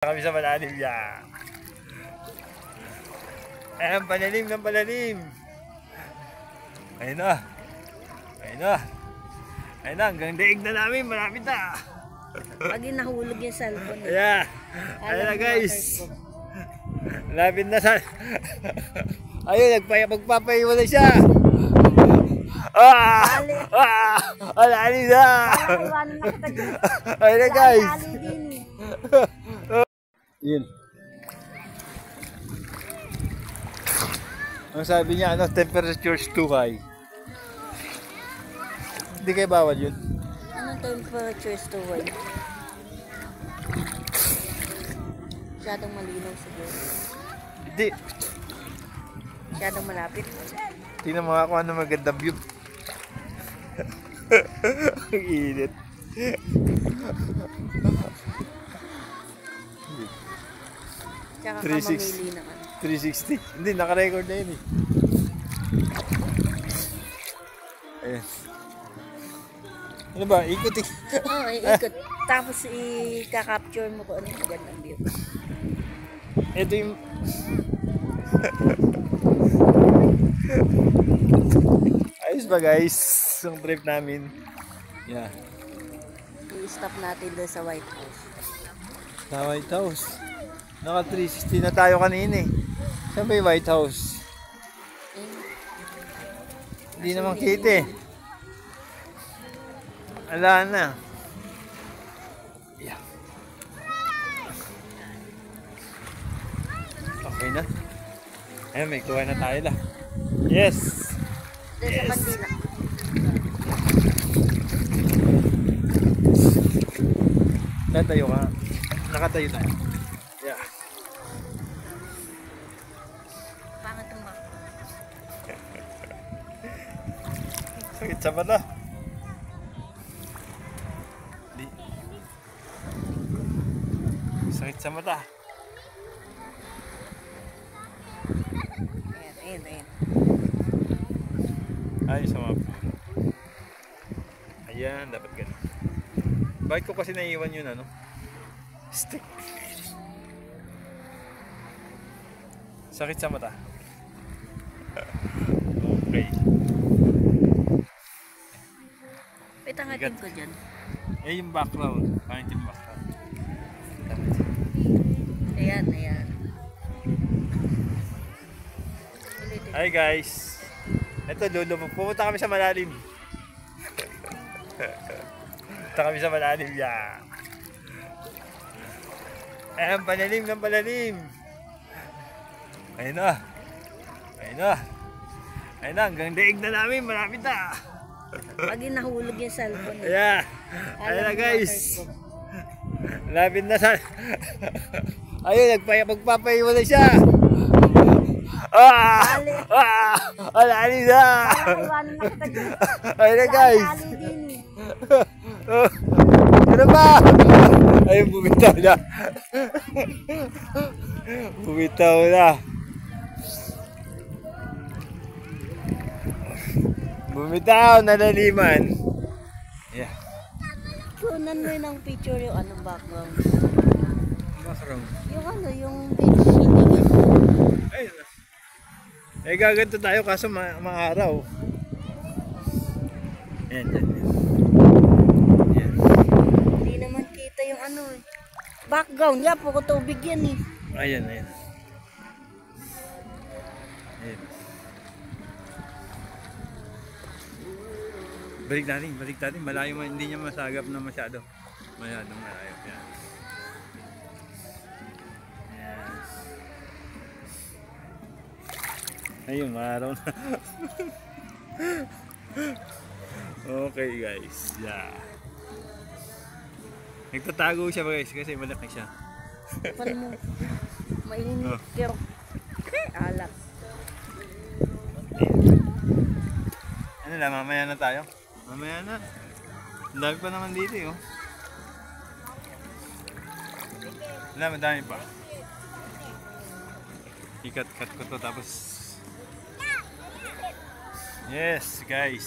Kami sa malalim niya. Ayan, palalim ng palalim. Ayun na. Ayun na. Ayun na, hanggang daig na namin, malapit na. Pag nahulog yung cellphone. Yeah. Ayun na guys. Malapit na sa... Ayun, magpapahiwa na siya. Alali na. Ayun na guys. Yun. Ang sabi niya, temperature is too high. Hindi kayo bawal yun. Anong temperature is too high? Masyadong malinaw siguro. Hindi. Masyadong malapit. Tingnan mo ako ano magandang view. Ang init. Tsaka ka mamili na ka. 360. Hindi, naka-record na yun eh. Ayan. Ano ba? Ikot eh. Oo, ikot. Tapos i-capture mo kung ano yung magandang view. Ito yung... Ayos ba guys? Yung trip namin. Yeah. I-stop natin doon sa White House. Sa White House. Naka 360 na tayo kanina eh. Saan ba yung White House? Hindi naman kita eh. Ala na. Yeah. Okay na. Ayun, may kuha na tayo lah. Yes! Doon sa kantina. Natayo ka. Nakatayo tayo. Yeah. Pangat ang bako. Sakit sa mata. Di. Sakit sa mata. Ayan, ayan. Ay, sa mga puno. Ayan, dapat ganun. Bakit ko kasi naiiwan yun ano? Stick. Sakit sa mata. Okay. Pitangatin ko dyan. Eh, yung background. Pangit yung background. Ayan, ayan. Hi guys. Ito, Lolo. Pumunta kami sa malalim. Pumunta kami sa malalim. Yeah. Ayan, palalim ng palalim. Ayun na. Ayun na. Ayun na, hanggang daig na namin, malapit na. Pag nahulog yung cellphone. Yeah. Ayun na guys. Malapit na sa... Ayun, magpapahiwa na siya. Alali na. Ayun na guys. Ano ba? Ayun, bumitaw na. Bumitaw na. Bumitaw, nalaliman. Yeah. Kunan mo yun ang picture yung anong background. Background? Yung ano, yung beach. Ayun na. Eh, gaganto tayo kaso maaraw. Yan, yan, yan. Yan. Hindi naman kita yung ano eh. Background, ya, puro tubig yan eh. Ayan, ayan. Ayan. Balik natin. Malayo, hindi niya masagap na masyado. Masyadong malayo. Yan. Yan. Ayun, maaraw na. Okay guys. Yeah. Nagtatago siya guys kasi malaki siya. Pan mo. Mainit. Pero, alat. Ano lang, mamaya na tayo? Mamaya na. Ang dami pa naman dito eh. Oh. Wala, madami pa. Ikat-kat ko to tapos... Yes guys.